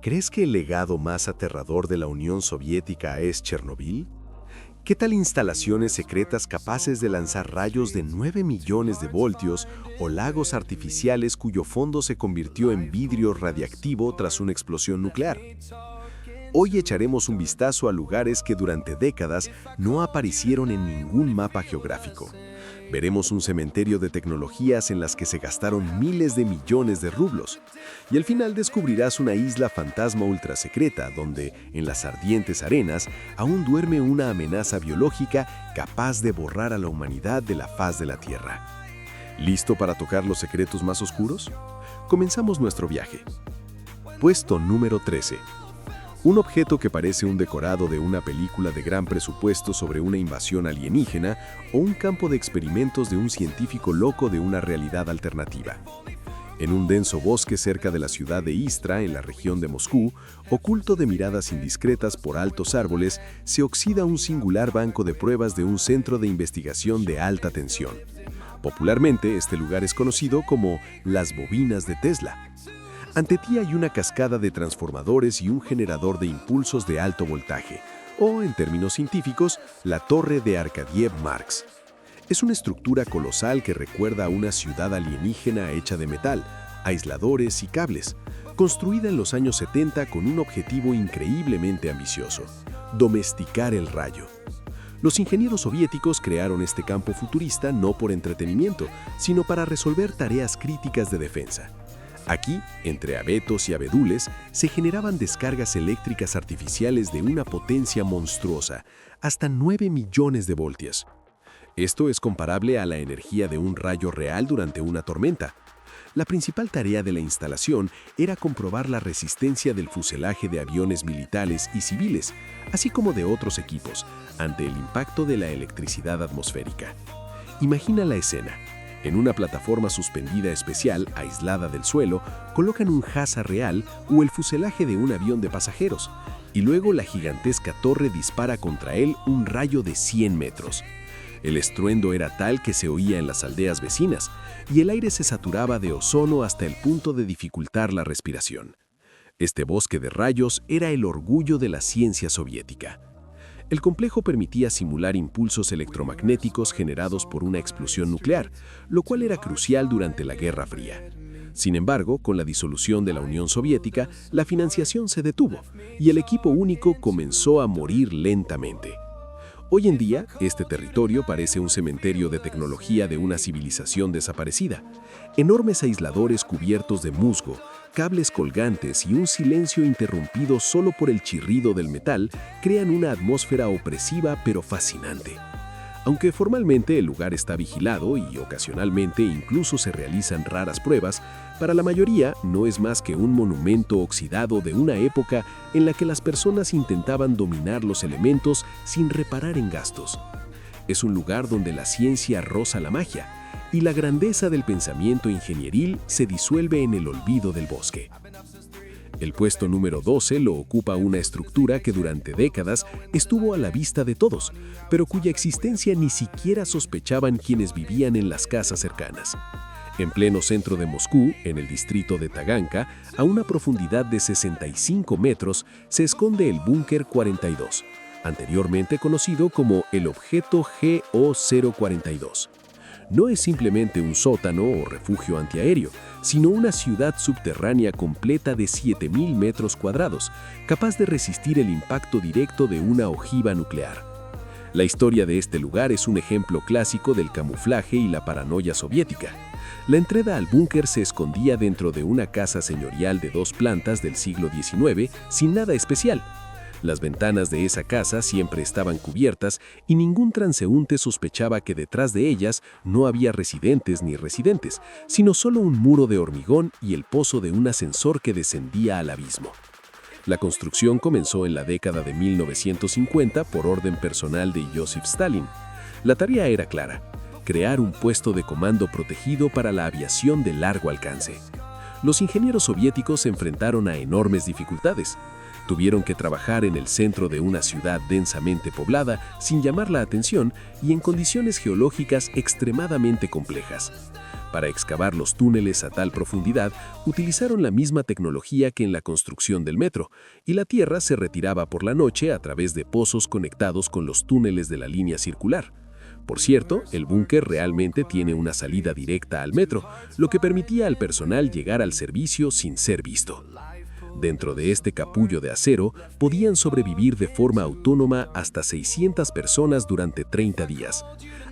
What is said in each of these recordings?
¿Crees que el legado más aterrador de la Unión Soviética es Chernobyl? ¿Qué tal instalaciones secretas capaces de lanzar rayos de 9 millones de voltios o lagos artificiales cuyo fondo se convirtió en vidrio radiactivo tras una explosión nuclear? Hoy echaremos un vistazo a lugares que durante décadas no aparecieron en ningún mapa geográfico. Veremos un cementerio de tecnologías en las que se gastaron miles de millones de rublos. Y al final descubrirás una isla fantasma ultrasecreta donde, en las ardientes arenas, aún duerme una amenaza biológica capaz de borrar a la humanidad de la faz de la Tierra. ¿Listo para tocar los secretos más oscuros? Comenzamos nuestro viaje. Puesto número 13. Un objeto que parece un decorado de una película de gran presupuesto sobre una invasión alienígena o un campo de experimentos de un científico loco de una realidad alternativa. En un denso bosque cerca de la ciudad de Istra, en la región de Moscú, oculto de miradas indiscretas por altos árboles, se oxida un singular banco de pruebas de un centro de investigación de alta tensión. Popularmente, este lugar es conocido como las bobinas de Tesla. Ante ti hay una cascada de transformadores y un generador de impulsos de alto voltaje, o, en términos científicos, la Torre de Arkadiev-Marx. Es una estructura colosal que recuerda a una ciudad alienígena hecha de metal, aisladores y cables, construida en los años 70 con un objetivo increíblemente ambicioso: domesticar el rayo. Los ingenieros soviéticos crearon este campo futurista no por entretenimiento, sino para resolver tareas críticas de defensa. Aquí, entre abetos y abedules, se generaban descargas eléctricas artificiales de una potencia monstruosa, hasta 9 millones de voltios. Esto es comparable a la energía de un rayo real durante una tormenta. La principal tarea de la instalación era comprobar la resistencia del fuselaje de aviones militares y civiles, así como de otros equipos, ante el impacto de la electricidad atmosférica. Imagina la escena. En una plataforma suspendida especial, aislada del suelo, colocan un Hasa real o el fuselaje de un avión de pasajeros, y luego la gigantesca torre dispara contra él un rayo de 100 metros. El estruendo era tal que se oía en las aldeas vecinas, y el aire se saturaba de ozono hasta el punto de dificultar la respiración. Este bosque de rayos era el orgullo de la ciencia soviética. El complejo permitía simular impulsos electromagnéticos generados por una explosión nuclear, lo cual era crucial durante la Guerra Fría. Sin embargo, con la disolución de la Unión Soviética, la financiación se detuvo y el equipo único comenzó a morir lentamente. Hoy en día, este territorio parece un cementerio de tecnología de una civilización desaparecida. Enormes aisladores cubiertos de musgo, cables colgantes y un silencio interrumpido solo por el chirrido del metal crean una atmósfera opresiva pero fascinante. Aunque formalmente el lugar está vigilado y ocasionalmente incluso se realizan raras pruebas, para la mayoría no es más que un monumento oxidado de una época en la que las personas intentaban dominar los elementos sin reparar en gastos. Es un lugar donde la ciencia roza la magia y la grandeza del pensamiento ingenieril se disuelve en el olvido del bosque. El puesto número 12 lo ocupa una estructura que durante décadas estuvo a la vista de todos, pero cuya existencia ni siquiera sospechaban quienes vivían en las casas cercanas. En pleno centro de Moscú, en el distrito de Taganka, a una profundidad de 65 metros, se esconde el Búnker 42, anteriormente conocido como el objeto GO-042. No es simplemente un sótano o refugio antiaéreo, sino una ciudad subterránea completa de 7.000 metros cuadrados, capaz de resistir el impacto directo de una ojiva nuclear. La historia de este lugar es un ejemplo clásico del camuflaje y la paranoia soviética. La entrada al búnker se escondía dentro de una casa señorial de 2 plantas del siglo XIX, sin nada especial. Las ventanas de esa casa siempre estaban cubiertas y ningún transeúnte sospechaba que detrás de ellas no había residentes ni residentes, sino solo un muro de hormigón y el pozo de un ascensor que descendía al abismo. La construcción comenzó en la década de 1950 por orden personal de Joseph Stalin. La tarea era clara: crear un puesto de comando protegido para la aviación de largo alcance. Los ingenieros soviéticos se enfrentaron a enormes dificultades. Tuvieron que trabajar en el centro de una ciudad densamente poblada, sin llamar la atención y en condiciones geológicas extremadamente complejas. Para excavar los túneles a tal profundidad, utilizaron la misma tecnología que en la construcción del metro, y la tierra se retiraba por la noche a través de pozos conectados con los túneles de la línea circular. Por cierto, el búnker realmente tiene una salida directa al metro, lo que permitía al personal llegar al servicio sin ser visto. Dentro de este capullo de acero podían sobrevivir de forma autónoma hasta 600 personas durante 30 días.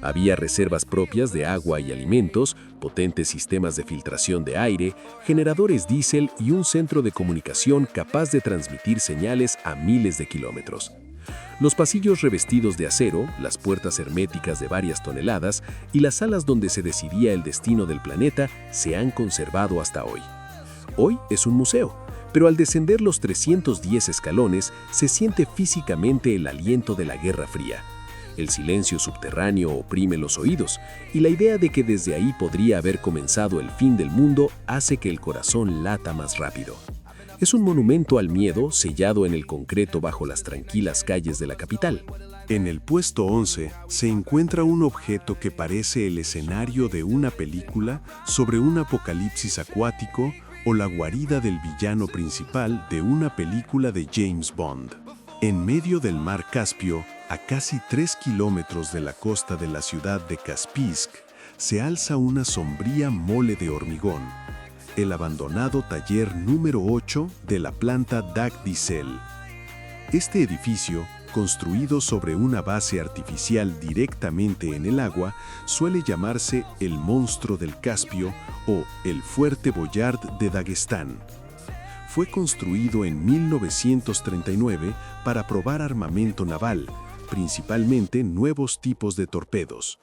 Había reservas propias de agua y alimentos, potentes sistemas de filtración de aire, generadores diésel y un centro de comunicación capaz de transmitir señales a miles de kilómetros. Los pasillos revestidos de acero, las puertas herméticas de varias toneladas y las salas donde se decidía el destino del planeta se han conservado hasta hoy. Hoy es un museo, pero al descender los 310 escalones se siente físicamente el aliento de la Guerra Fría. El silencio subterráneo oprime los oídos, y la idea de que desde ahí podría haber comenzado el fin del mundo hace que el corazón lata más rápido. Es un monumento al miedo sellado en el concreto bajo las tranquilas calles de la capital. En el puesto 11 se encuentra un objeto que parece el escenario de una película sobre un apocalipsis acuático o la guarida del villano principal de una película de James Bond. En medio del mar Caspio, a casi 3 kilómetros de la costa de la ciudad de Kaspisk, se alza una sombría mole de hormigón, el abandonado taller número 8 de la planta DAC Diesel. Este edificio, construido sobre una base artificial directamente en el agua, suele llamarse el Monstruo del Caspio o el Fuerte Boyard de Daguestán. Fue construido en 1939 para probar armamento naval, principalmente nuevos tipos de torpedos.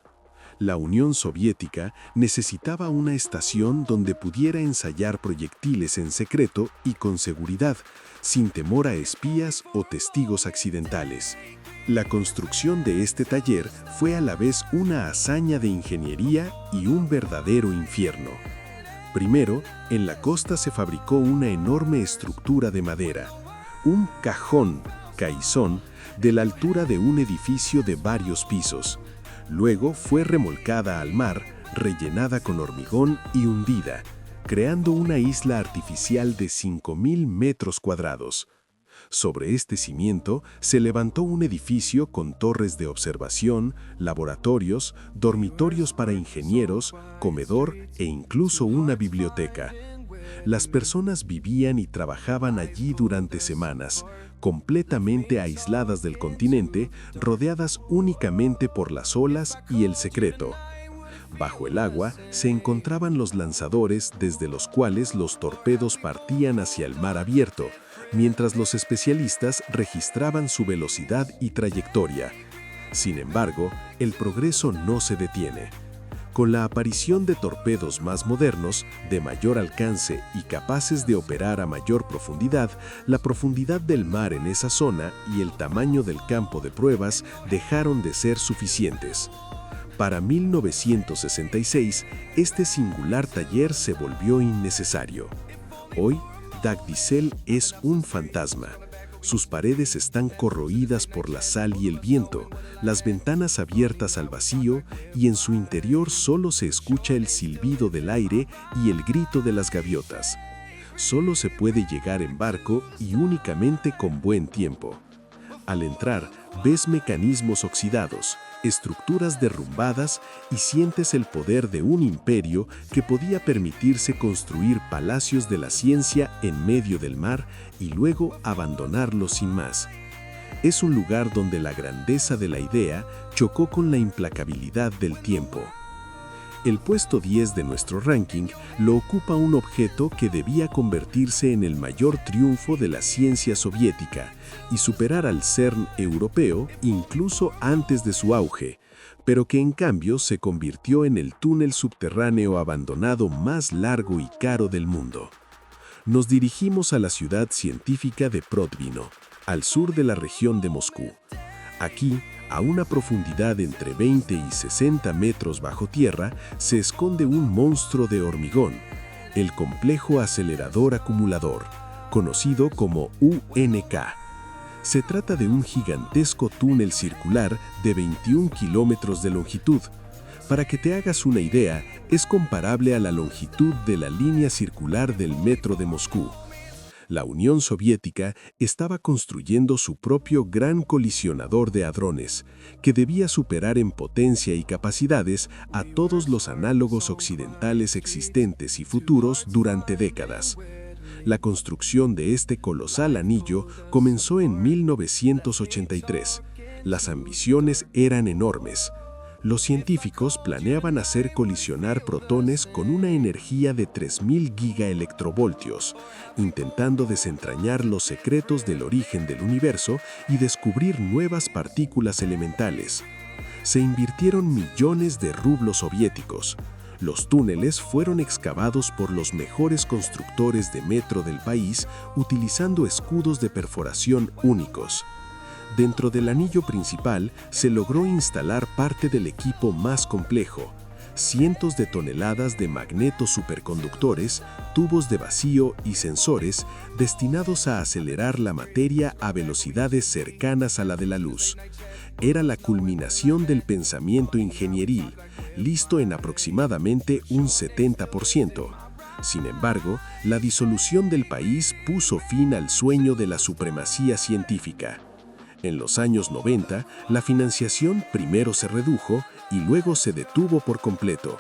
La Unión Soviética necesitaba una estación donde pudiera ensayar proyectiles en secreto y con seguridad, sin temor a espías o testigos accidentales. La construcción de este taller fue a la vez una hazaña de ingeniería y un verdadero infierno. Primero, en la costa se fabricó una enorme estructura de madera, un cajón, caizón, de la altura de un edificio de varios pisos. Luego fue remolcada al mar, rellenada con hormigón y hundida, creando una isla artificial de 5.000 metros cuadrados. Sobre este cimiento se levantó un edificio con torres de observación, laboratorios, dormitorios para ingenieros, comedor e incluso una biblioteca. Las personas vivían y trabajaban allí durante semanas, completamente aisladas del continente, rodeadas únicamente por las olas y el secreto. Bajo el agua se encontraban los lanzadores desde los cuales los torpedos partían hacia el mar abierto, mientras los especialistas registraban su velocidad y trayectoria. Sin embargo, el progreso no se detiene. Con la aparición de torpedos más modernos, de mayor alcance y capaces de operar a mayor profundidad, la profundidad del mar en esa zona y el tamaño del campo de pruebas dejaron de ser suficientes. Para 1966, este singular taller se volvió innecesario. Hoy, DAC Diesel es un fantasma. Sus paredes están corroídas por la sal y el viento, las ventanas abiertas al vacío, y en su interior solo se escucha el silbido del aire y el grito de las gaviotas. Solo se puede llegar en barco y únicamente con buen tiempo. Al entrar, ves mecanismos oxidados, estructuras derrumbadas y sientes el poder de un imperio que podía permitirse construir palacios de la ciencia en medio del mar y luego abandonarlos sin más. Es un lugar donde la grandeza de la idea chocó con la implacabilidad del tiempo. El puesto 10 de nuestro ranking lo ocupa un objeto que debía convertirse en el mayor triunfo de la ciencia soviética y superar al CERN europeo incluso antes de su auge, pero que en cambio se convirtió en el túnel subterráneo abandonado más largo y caro del mundo. Nos dirigimos a la ciudad científica de Protvino, al sur de la región de Moscú. Aquí, a una profundidad entre 20 y 60 metros bajo tierra, se esconde un monstruo de hormigón, el Complejo Acelerador Acumulador, conocido como UNK. Se trata de un gigantesco túnel circular de 21 kilómetros de longitud, Para que te hagas una idea, es comparable a la longitud de la línea circular del metro de Moscú. La Unión Soviética estaba construyendo su propio gran colisionador de hadrones, que debía superar en potencia y capacidades a todos los análogos occidentales existentes y futuros durante décadas. La construcción de este colosal anillo comenzó en 1983. Las ambiciones eran enormes. Los científicos planeaban hacer colisionar protones con una energía de 3.000 gigaelectrovoltios, intentando desentrañar los secretos del origen del universo y descubrir nuevas partículas elementales. Se invirtieron millones de rublos soviéticos. Los túneles fueron excavados por los mejores constructores de metro del país utilizando escudos de perforación únicos. Dentro del anillo principal se logró instalar parte del equipo más complejo: cientos de toneladas de magnetos superconductores, tubos de vacío y sensores destinados a acelerar la materia a velocidades cercanas a la de la luz. Era la culminación del pensamiento ingenieril, listo en aproximadamente un 70%. Sin embargo, la disolución del país puso fin al sueño de la supremacía científica. En los años 90, la financiación primero se redujo y luego se detuvo por completo.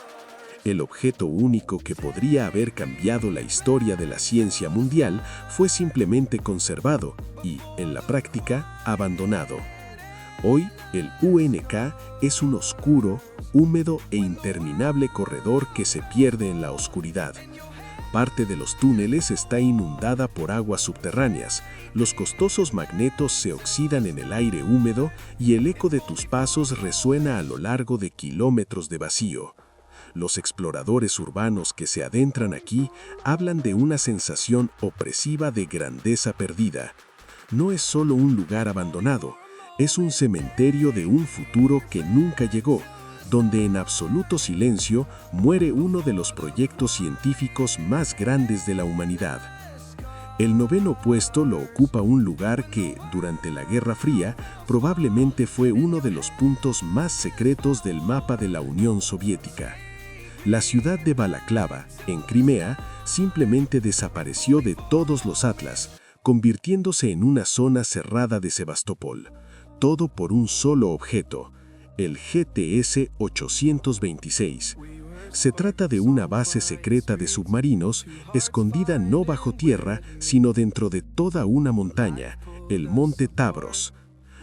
El objeto único que podría haber cambiado la historia de la ciencia mundial fue simplemente conservado y, en la práctica, abandonado. Hoy, el UNK es un oscuro, húmedo e interminable corredor que se pierde en la oscuridad. Parte de los túneles está inundada por aguas subterráneas, los costosos magnetos se oxidan en el aire húmedo y el eco de tus pasos resuena a lo largo de kilómetros de vacío. Los exploradores urbanos que se adentran aquí hablan de una sensación opresiva de grandeza perdida. No es solo un lugar abandonado, es un cementerio de un futuro que nunca llegó, donde en absoluto silencio muere uno de los proyectos científicos más grandes de la humanidad. El 9º puesto lo ocupa un lugar que, durante la Guerra Fría, probablemente fue uno de los puntos más secretos del mapa de la Unión Soviética. La ciudad de Balaklava, en Crimea, simplemente desapareció de todos los atlas, convirtiéndose en una zona cerrada de Sebastopol. Todo por un solo objeto: el GTS-826. Se trata de una base secreta de submarinos escondida no bajo tierra, sino dentro de toda una montaña, el Monte Tavros.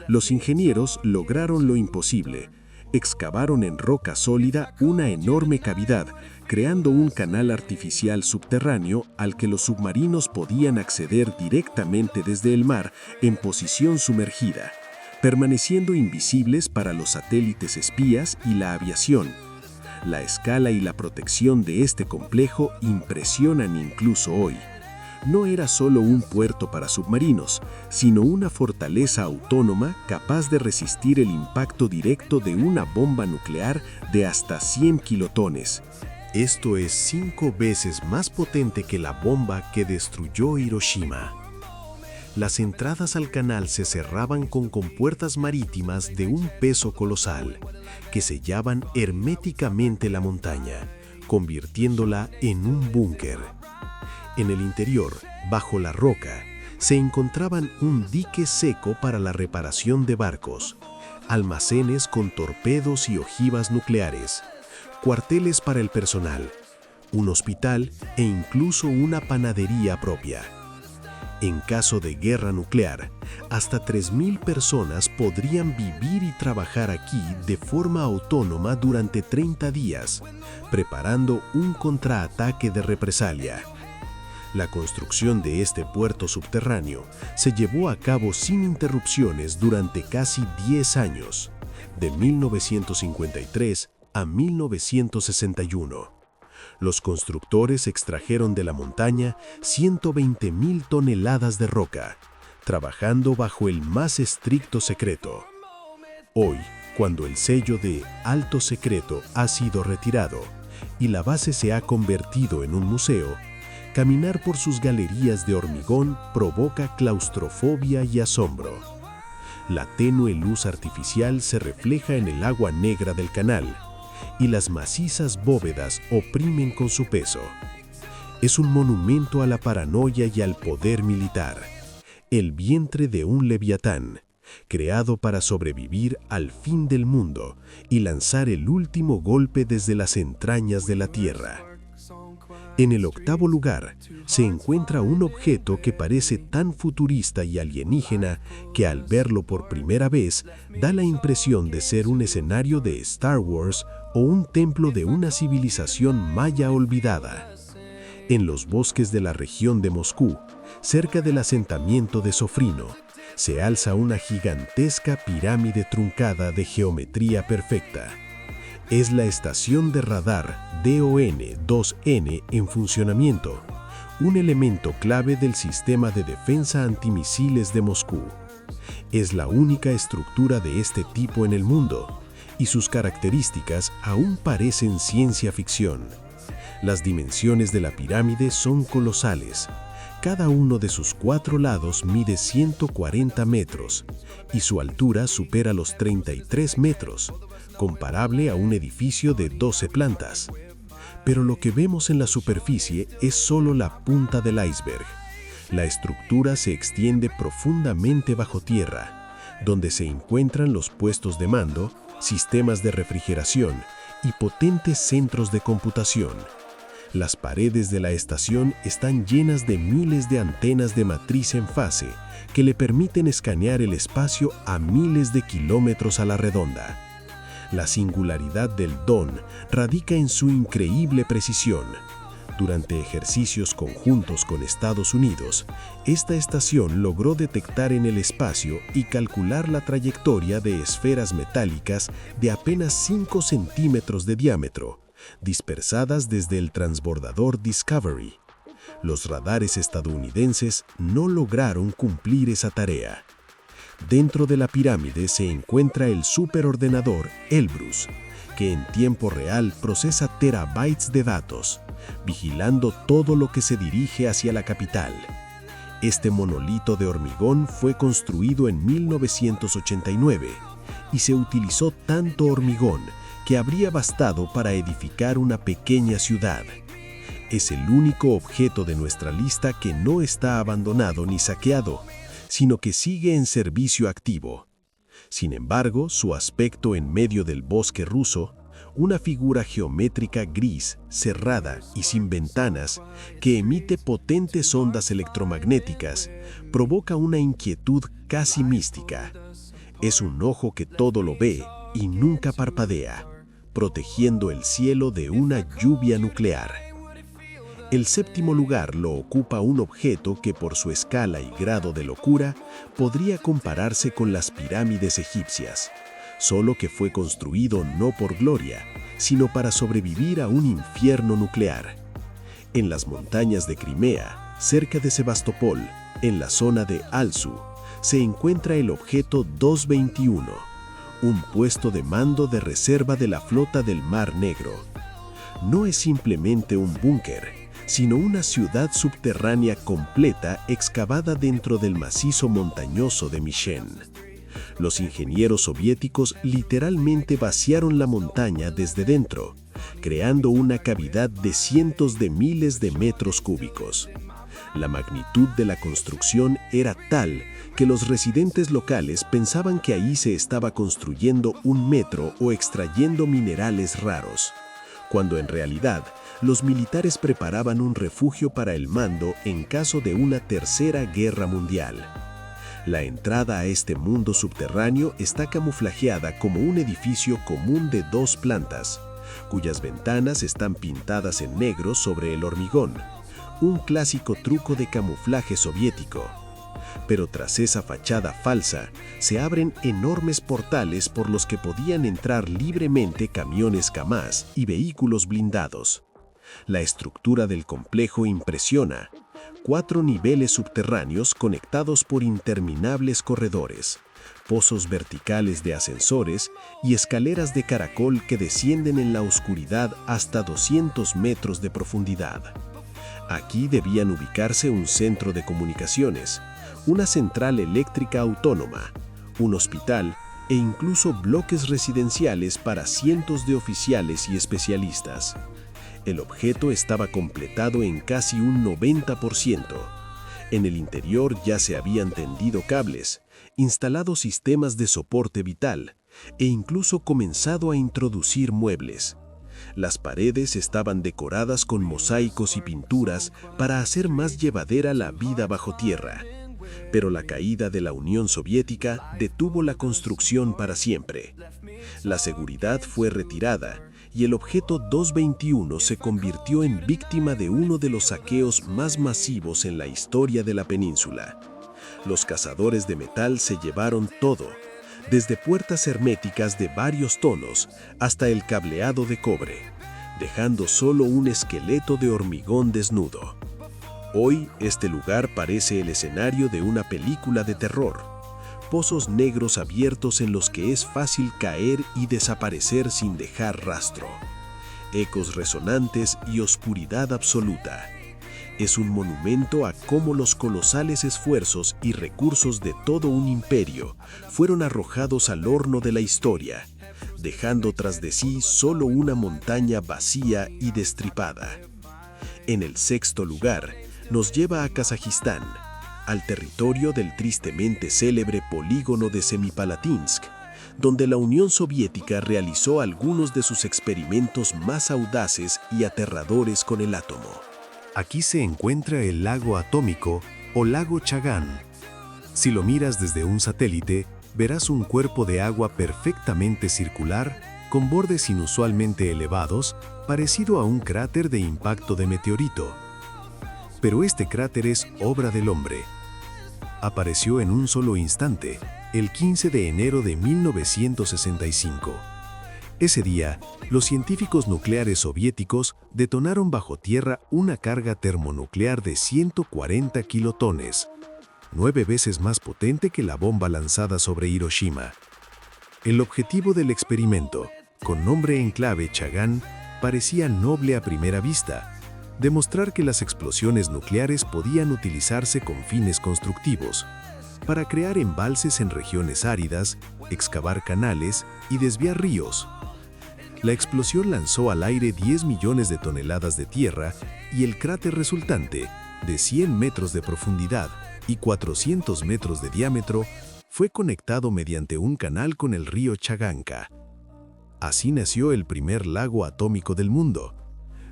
Los ingenieros lograron lo imposible. Excavaron en roca sólida una enorme cavidad, creando un canal artificial subterráneo al que los submarinos podían acceder directamente desde el mar en posición sumergida, permaneciendo invisibles para los satélites espías y la aviación. La escala y la protección de este complejo impresionan incluso hoy. No era solo un puerto para submarinos, sino una fortaleza autónoma capaz de resistir el impacto directo de una bomba nuclear de hasta 100 kilotones. Esto es 5 veces más potente que la bomba que destruyó Hiroshima. Las entradas al canal se cerraban con compuertas marítimas de un peso colosal, que sellaban herméticamente la montaña, convirtiéndola en un búnker. En el interior, bajo la roca, se encontraban un dique seco para la reparación de barcos, almacenes con torpedos y ojivas nucleares, cuarteles para el personal, un hospital e incluso una panadería propia. En caso de guerra nuclear, hasta 3.000 personas podrían vivir y trabajar aquí de forma autónoma durante 30 días, preparando un contraataque de represalia. La construcción de este puerto subterráneo se llevó a cabo sin interrupciones durante casi 10 años, de 1953 a 1961. Los constructores extrajeron de la montaña 120.000 toneladas de roca, trabajando bajo el más estricto secreto. Hoy, cuando el sello de Alto Secreto ha sido retirado y la base se ha convertido en un museo, caminar por sus galerías de hormigón provoca claustrofobia y asombro. La tenue luz artificial se refleja en el agua negra del canal, y las macizas bóvedas oprimen con su peso. Es un monumento a la paranoia y al poder militar. El vientre de un leviatán, creado para sobrevivir al fin del mundo y lanzar el último golpe desde las entrañas de la Tierra. En el octavo lugar se encuentra un objeto que parece tan futurista y alienígena que al verlo por primera vez da la impresión de ser un escenario de Star Wars o un templo de una civilización maya olvidada. En los bosques de la región de Moscú, cerca del asentamiento de Sofrino, se alza una gigantesca pirámide truncada de geometría perfecta. Es la estación de radar DON-2N en funcionamiento, un elemento clave del sistema de defensa antimisiles de Moscú. Es la única estructura de este tipo en el mundo, y sus características aún parecen ciencia ficción. Las dimensiones de la pirámide son colosales. Cada uno de sus 4 lados mide 140 metros y su altura supera los 33 metros, comparable a un edificio de 12 plantas. Pero lo que vemos en la superficie es solo la punta del iceberg. La estructura se extiende profundamente bajo tierra, donde se encuentran los puestos de mando, sistemas de refrigeración y potentes centros de computación. Las paredes de la estación están llenas de miles de antenas de matriz en fase que le permiten escanear el espacio a miles de kilómetros a la redonda. La singularidad del DON radica en su increíble precisión. Durante ejercicios conjuntos con Estados Unidos, esta estación logró detectar en el espacio y calcular la trayectoria de esferas metálicas de apenas 5 centímetros de diámetro, dispersadas desde el transbordador Discovery. Los radares estadounidenses no lograron cumplir esa tarea. Dentro de la pirámide se encuentra el superordenador Elbrus, que en tiempo real procesa terabytes de datos, vigilando todo lo que se dirige hacia la capital. Este monolito de hormigón fue construido en 1989 y se utilizó tanto hormigón que habría bastado para edificar una pequeña ciudad. Es el único objeto de nuestra lista que no está abandonado ni saqueado, sino que sigue en servicio activo. Sin embargo, su aspecto en medio del bosque ruso, una figura geométrica gris, cerrada y sin ventanas, que emite potentes ondas electromagnéticas, provoca una inquietud casi mística. Es un ojo que todo lo ve y nunca parpadea, protegiendo el cielo de una lluvia nuclear. El séptimo lugar lo ocupa un objeto que por su escala y grado de locura podría compararse con las pirámides egipcias, solo que fue construido no por gloria, sino para sobrevivir a un infierno nuclear. En las montañas de Crimea, cerca de Sebastopol, en la zona de Alsu, se encuentra el objeto 221, un puesto de mando de reserva de la flota del Mar Negro. No es simplemente un búnker, sino una ciudad subterránea completa excavada dentro del macizo montañoso de Mishen. Los ingenieros soviéticos literalmente vaciaron la montaña desde dentro, creando una cavidad de cientos de miles de metros cúbicos. La magnitud de la construcción era tal que los residentes locales pensaban que ahí se estaba construyendo un metro o extrayendo minerales raros, cuando en realidad los militares preparaban un refugio para el mando en caso de una tercera guerra mundial. La entrada a este mundo subterráneo está camuflajeada como un edificio común de 2 plantas, cuyas ventanas están pintadas en negro sobre el hormigón, un clásico truco de camuflaje soviético. Pero tras esa fachada falsa, se abren enormes portales por los que podían entrar libremente camiones Kamaz y vehículos blindados. La estructura del complejo impresiona. 4 niveles subterráneos conectados por interminables corredores, pozos verticales de ascensores y escaleras de caracol que descienden en la oscuridad hasta 200 metros de profundidad. Aquí debían ubicarse un centro de comunicaciones, una central eléctrica autónoma, un hospital e incluso bloques residenciales para cientos de oficiales y especialistas. El objeto estaba completado en casi un 90%. En el interior ya se habían tendido cables, instalado sistemas de soporte vital e incluso comenzado a introducir muebles. Las paredes estaban decoradas con mosaicos y pinturas para hacer más llevadera la vida bajo tierra. Pero la caída de la Unión Soviética detuvo la construcción para siempre. La seguridad fue retirada y el objeto 221 se convirtió en víctima de uno de los saqueos más masivos en la historia de la península. Los cazadores de metal se llevaron todo, desde puertas herméticas de varios tonos hasta el cableado de cobre, dejando solo un esqueleto de hormigón desnudo. Hoy, este lugar parece el escenario de una película de terror. Pozos negros abiertos en los que es fácil caer y desaparecer sin dejar rastro. Ecos resonantes y oscuridad absoluta. Es un monumento a cómo los colosales esfuerzos y recursos de todo un imperio fueron arrojados al horno de la historia, dejando tras de sí solo una montaña vacía y destripada. En el sexto lugar, nos lleva a Kazajistán, al territorio del tristemente célebre polígono de Semipalatinsk, donde la Unión Soviética realizó algunos de sus experimentos más audaces y aterradores con el átomo. Aquí se encuentra el lago atómico o lago Chagán. Si lo miras desde un satélite, verás un cuerpo de agua perfectamente circular, con bordes inusualmente elevados, parecido a un cráter de impacto de meteorito. Pero este cráter es obra del hombre. Apareció en un solo instante, el 15 de enero de 1965. Ese día, los científicos nucleares soviéticos detonaron bajo tierra una carga termonuclear de 140 kilotones, 9 veces más potente que la bomba lanzada sobre Hiroshima. El objetivo del experimento, con nombre en clave Chagán, parecía noble a primera vista: demostrar que las explosiones nucleares podían utilizarse con fines constructivos, para crear embalses en regiones áridas, excavar canales y desviar ríos. La explosión lanzó al aire 10 millones de toneladas de tierra y el cráter resultante, de 100 metros de profundidad y 400 metros de diámetro, fue conectado mediante un canal con el río Chaganka. Así nació el primer lago atómico del mundo.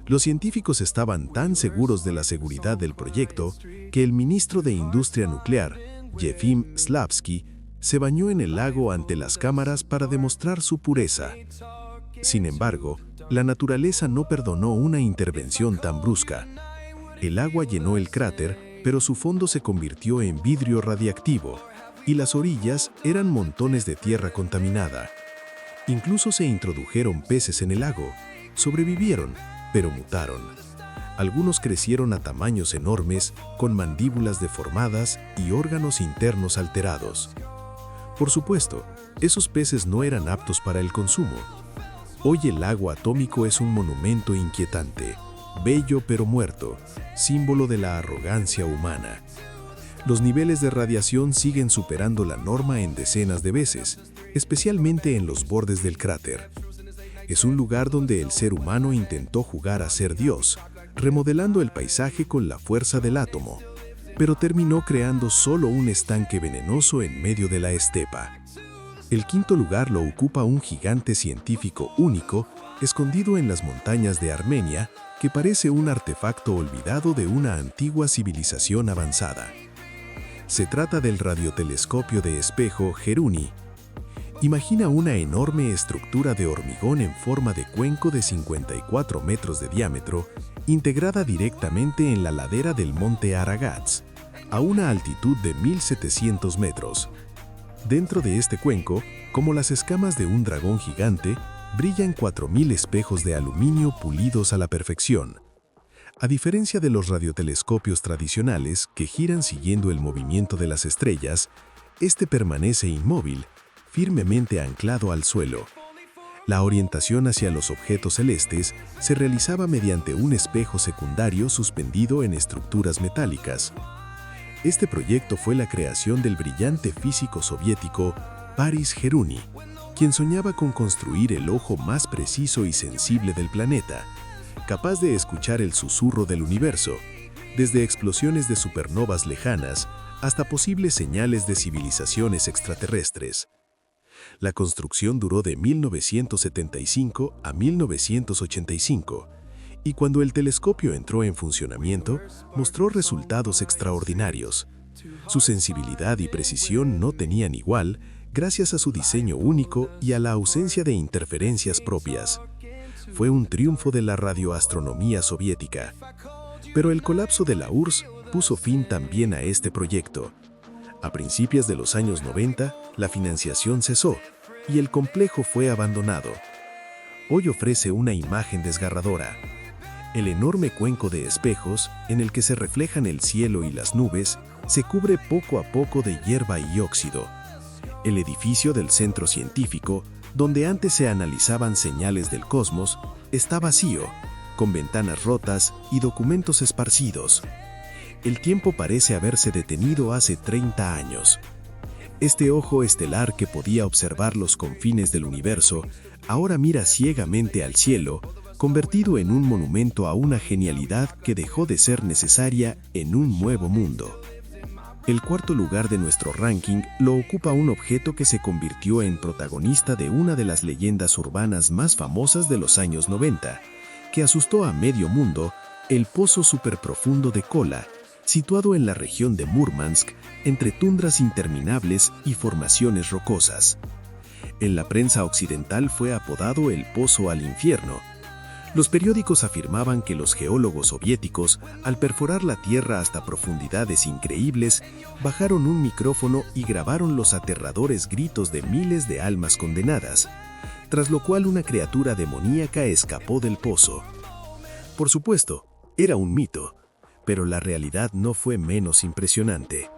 Los científicos estaban tan seguros de la seguridad del proyecto que el ministro de Industria Nuclear, Yefim Slavsky, se bañó en el lago ante las cámaras para demostrar su pureza. Sin embargo, la naturaleza no perdonó una intervención tan brusca. El agua llenó el cráter, pero su fondo se convirtió en vidrio radiactivo, y las orillas eran montones de tierra contaminada. Incluso se introdujeron peces en el lago. Sobrevivieron, pero mutaron. Algunos crecieron a tamaños enormes, con mandíbulas deformadas y órganos internos alterados. Por supuesto, esos peces no eran aptos para el consumo. Hoy el lago atómico es un monumento inquietante, bello pero muerto, símbolo de la arrogancia humana. Los niveles de radiación siguen superando la norma en decenas de veces, especialmente en los bordes del cráter. Es un lugar donde el ser humano intentó jugar a ser Dios, remodelando el paisaje con la fuerza del átomo, pero terminó creando solo un estanque venenoso en medio de la estepa. El quinto lugar lo ocupa un gigante científico único, escondido en las montañas de Armenia, que parece un artefacto olvidado de una antigua civilización avanzada. Se trata del radiotelescopio de espejo Geruni. Imagina una enorme estructura de hormigón en forma de cuenco de 54 metros de diámetro, integrada directamente en la ladera del monte Aragats, a una altitud de 1.700 metros. Dentro de este cuenco, como las escamas de un dragón gigante, brillan 4.000 espejos de aluminio pulidos a la perfección. A diferencia de los radiotelescopios tradicionales, que giran siguiendo el movimiento de las estrellas, este permanece inmóvil, firmemente anclado al suelo. La orientación hacia los objetos celestes se realizaba mediante un espejo secundario suspendido en estructuras metálicas. Este proyecto fue la creación del brillante físico soviético Paris Geruni, quien soñaba con construir el ojo más preciso y sensible del planeta, capaz de escuchar el susurro del universo, desde explosiones de supernovas lejanas hasta posibles señales de civilizaciones extraterrestres. La construcción duró de 1975 a 1985, y cuando el telescopio entró en funcionamiento, mostró resultados extraordinarios. Su sensibilidad y precisión no tenían igual gracias a su diseño único y a la ausencia de interferencias propias. Fue un triunfo de la radioastronomía soviética. Pero el colapso de la URSS puso fin también a este proyecto. A principios de los años 90, la financiación cesó y el complejo fue abandonado. Hoy ofrece una imagen desgarradora. El enorme cuenco de espejos, en el que se reflejan el cielo y las nubes, se cubre poco a poco de hierba y óxido. El edificio del centro científico, donde antes se analizaban señales del cosmos, está vacío, con ventanas rotas y documentos esparcidos. El tiempo parece haberse detenido hace 30 años. Este ojo estelar que podía observar los confines del universo, ahora mira ciegamente al cielo, convertido en un monumento a una genialidad que dejó de ser necesaria en un nuevo mundo. El cuarto lugar de nuestro ranking lo ocupa un objeto que se convirtió en protagonista de una de las leyendas urbanas más famosas de los años 90, que asustó a medio mundo, el Pozo Superprofundo de Kola, situado en la región de Múrmansk, entre tundras interminables y formaciones rocosas. En la prensa occidental fue apodado el Pozo al Infierno. Los periódicos afirmaban que los geólogos soviéticos, al perforar la Tierra hasta profundidades increíbles, bajaron un micrófono y grabaron los aterradores gritos de miles de almas condenadas, tras lo cual una criatura demoníaca escapó del pozo. Por supuesto, era un mito, pero la realidad no fue menos impresionante.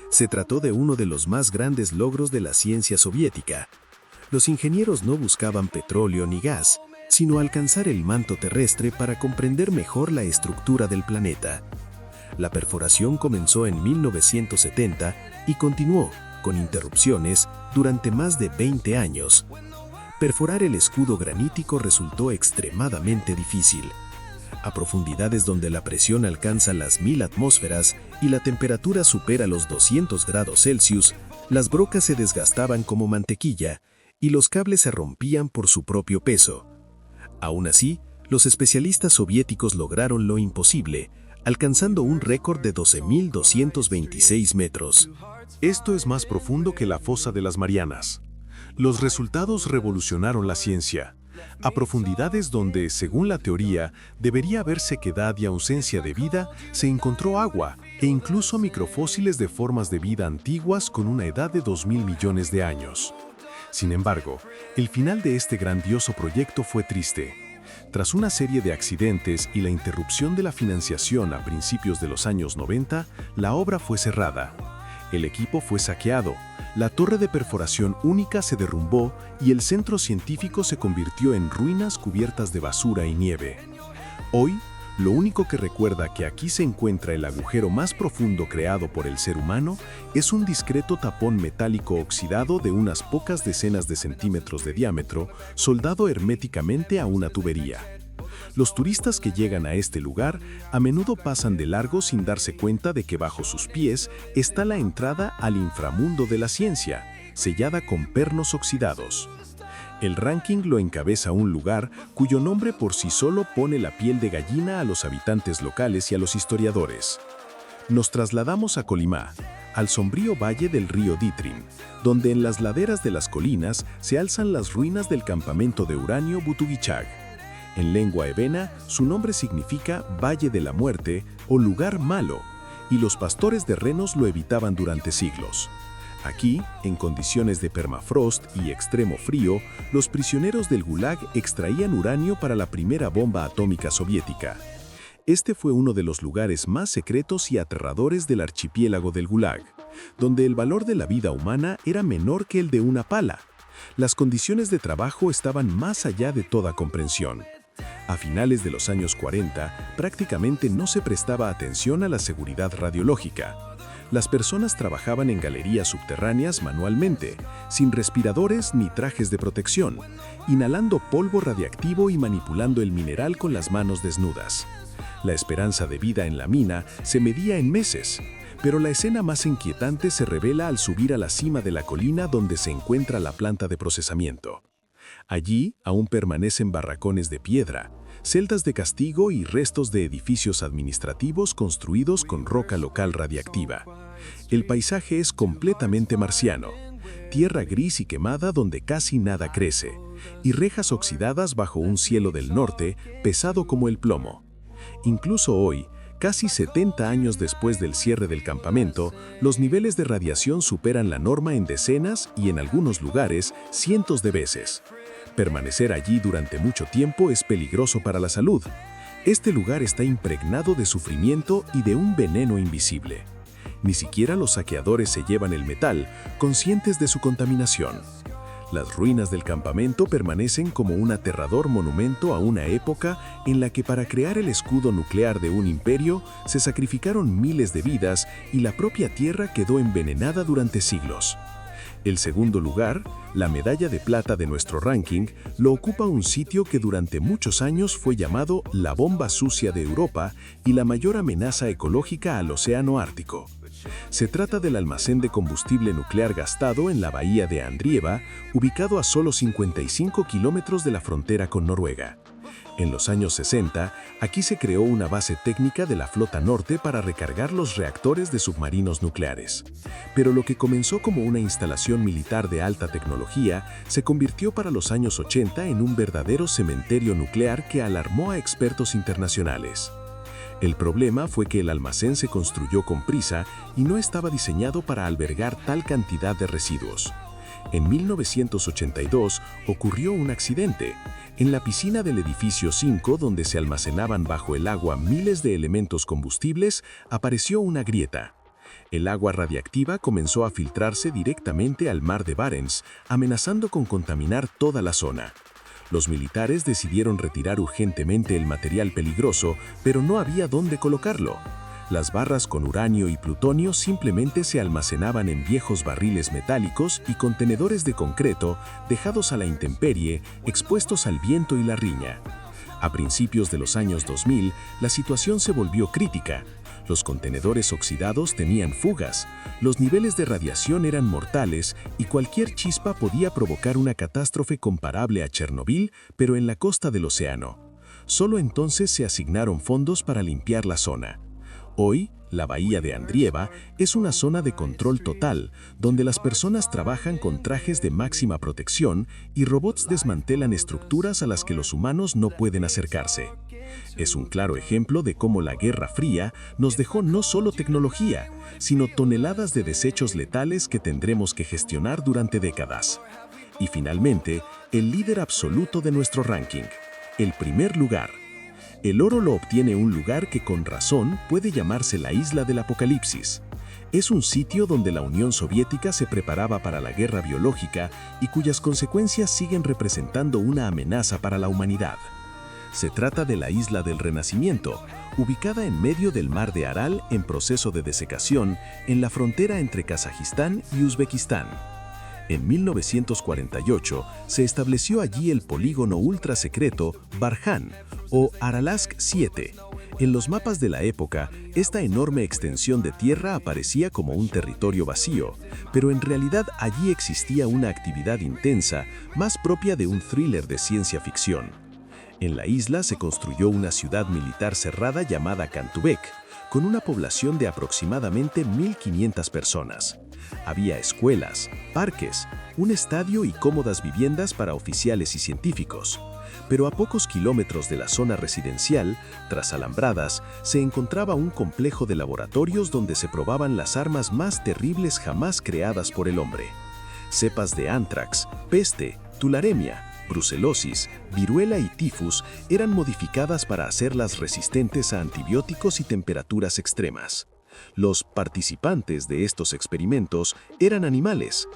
Se trató de uno de los más grandes logros de la ciencia soviética. Los ingenieros no buscaban petróleo ni gas, sino alcanzar el manto terrestre para comprender mejor la estructura del planeta. La perforación comenzó en 1970 y continuó, con interrupciones, durante más de 20 años. Perforar el escudo granítico resultó extremadamente difícil. A profundidades donde la presión alcanza las 1000 atmósferas y la temperatura supera los 200 grados Celsius, las brocas se desgastaban como mantequilla y los cables se rompían por su propio peso. Aún así, los especialistas soviéticos lograron lo imposible, alcanzando un récord de 12.226 metros. Esto es más profundo que la fosa de las Marianas. Los resultados revolucionaron la ciencia. A profundidades donde, según la teoría, debería haber sequedad y ausencia de vida, se encontró agua e incluso microfósiles de formas de vida antiguas con una edad de 2.000 millones de años. Sin embargo, el final de este grandioso proyecto fue triste. Tras una serie de accidentes y la interrupción de la financiación a principios de los años 90, la obra fue cerrada. El equipo fue saqueado, la torre de perforación única se derrumbó y el centro científico se convirtió en ruinas cubiertas de basura y nieve. Hoy, lo único que recuerda que aquí se encuentra el agujero más profundo creado por el ser humano es un discreto tapón metálico oxidado de unas pocas decenas de centímetros de diámetro, soldado herméticamente a una tubería. Los turistas que llegan a este lugar a menudo pasan de largo sin darse cuenta de que bajo sus pies está la entrada al inframundo de la ciencia, sellada con pernos oxidados. El ranking lo encabeza un lugar cuyo nombre por sí solo pone la piel de gallina a los habitantes locales y a los historiadores. Nos trasladamos a Kolyma, al sombrío valle del río Ditrin, donde en las laderas de las colinas se alzan las ruinas del campamento de uranio Butugichag. En lengua evena, su nombre significa Valle de la Muerte o Lugar Malo, y los pastores de renos lo evitaban durante siglos. Aquí, en condiciones de permafrost y extremo frío, los prisioneros del Gulag extraían uranio para la primera bomba atómica soviética. Este fue uno de los lugares más secretos y aterradores del archipiélago del Gulag, donde el valor de la vida humana era menor que el de una pala. Las condiciones de trabajo estaban más allá de toda comprensión. A finales de los años 40, prácticamente no se prestaba atención a la seguridad radiológica. Las personas trabajaban en galerías subterráneas manualmente, sin respiradores ni trajes de protección, inhalando polvo radiactivo y manipulando el mineral con las manos desnudas. La esperanza de vida en la mina se medía en meses, pero la escena más inquietante se revela al subir a la cima de la colina donde se encuentra la planta de procesamiento. Allí aún permanecen barracones de piedra, celdas de castigo y restos de edificios administrativos construidos con roca local radiactiva. El paisaje es completamente marciano. Tierra gris y quemada donde casi nada crece, y rejas oxidadas bajo un cielo del norte pesado como el plomo. Incluso hoy, casi 70 años después del cierre del campamento, los niveles de radiación superan la norma en decenas y en algunos lugares cientos de veces. Permanecer allí durante mucho tiempo es peligroso para la salud. Este lugar está impregnado de sufrimiento y de un veneno invisible. Ni siquiera los saqueadores se llevan el metal, conscientes de su contaminación. Las ruinas del campamento permanecen como un aterrador monumento a una época en la que para crear el escudo nuclear de un imperio se sacrificaron miles de vidas y la propia tierra quedó envenenada durante siglos. El segundo lugar, la medalla de plata de nuestro ranking, lo ocupa un sitio que durante muchos años fue llamado la bomba sucia de Europa y la mayor amenaza ecológica al océano Ártico. Se trata del almacén de combustible nuclear gastado en la bahía de Andrieva, ubicado a solo 55 kilómetros de la frontera con Noruega. En los años 60, aquí se creó una base técnica de la Flota Norte para recargar los reactores de submarinos nucleares. Pero lo que comenzó como una instalación militar de alta tecnología se convirtió para los años 80 en un verdadero cementerio nuclear que alarmó a expertos internacionales. El problema fue que el almacén se construyó con prisa y no estaba diseñado para albergar tal cantidad de residuos. En 1982 ocurrió un accidente. En la piscina del edificio 5, donde se almacenaban bajo el agua miles de elementos combustibles, apareció una grieta. El agua radiactiva comenzó a filtrarse directamente al mar de Barents, amenazando con contaminar toda la zona. Los militares decidieron retirar urgentemente el material peligroso, pero no había dónde colocarlo. Las barras con uranio y plutonio simplemente se almacenaban en viejos barriles metálicos y contenedores de concreto dejados a la intemperie, expuestos al viento y la riña. A principios de los años 2000, la situación se volvió crítica. Los contenedores oxidados tenían fugas, los niveles de radiación eran mortales y cualquier chispa podía provocar una catástrofe comparable a Chernobyl, pero en la costa del océano. Solo entonces se asignaron fondos para limpiar la zona. Hoy, la bahía de Andrieva es una zona de control total, donde las personas trabajan con trajes de máxima protección y robots desmantelan estructuras a las que los humanos no pueden acercarse. Es un claro ejemplo de cómo la Guerra Fría nos dejó no solo tecnología, sino toneladas de desechos letales que tendremos que gestionar durante décadas. Y finalmente, el líder absoluto de nuestro ranking, el primer lugar. El oro lo obtiene un lugar que con razón puede llamarse la Isla del Apocalipsis. Es un sitio donde la Unión Soviética se preparaba para la guerra biológica y cuyas consecuencias siguen representando una amenaza para la humanidad. Se trata de la Isla del Renacimiento, ubicada en medio del mar de Aral en proceso de desecación en la frontera entre Kazajistán y Uzbekistán. En 1948 se estableció allí el polígono ultrasecreto Barjan o Aralsk 7. En los mapas de la época, esta enorme extensión de tierra aparecía como un territorio vacío, pero en realidad allí existía una actividad intensa, más propia de un thriller de ciencia ficción. En la isla se construyó una ciudad militar cerrada llamada Kantubek, con una población de aproximadamente 1.500 personas. Había escuelas, parques, un estadio y cómodas viviendas para oficiales y científicos. Pero a pocos kilómetros de la zona residencial, tras alambradas, se encontraba un complejo de laboratorios donde se probaban las armas más terribles jamás creadas por el hombre. Cepas de ántrax, peste, tularemia, brucelosis, viruela y tifus eran modificadas para hacerlas resistentes a antibióticos y temperaturas extremas. Los participantes de estos experimentos eran animales.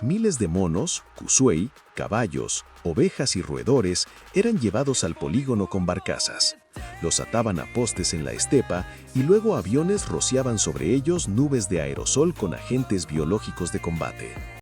Miles de monos, kusuei, caballos, ovejas y roedores eran llevados al polígono con barcazas. Los ataban a postes en la estepa y luego aviones rociaban sobre ellos nubes de aerosol con agentes biológicos de combate.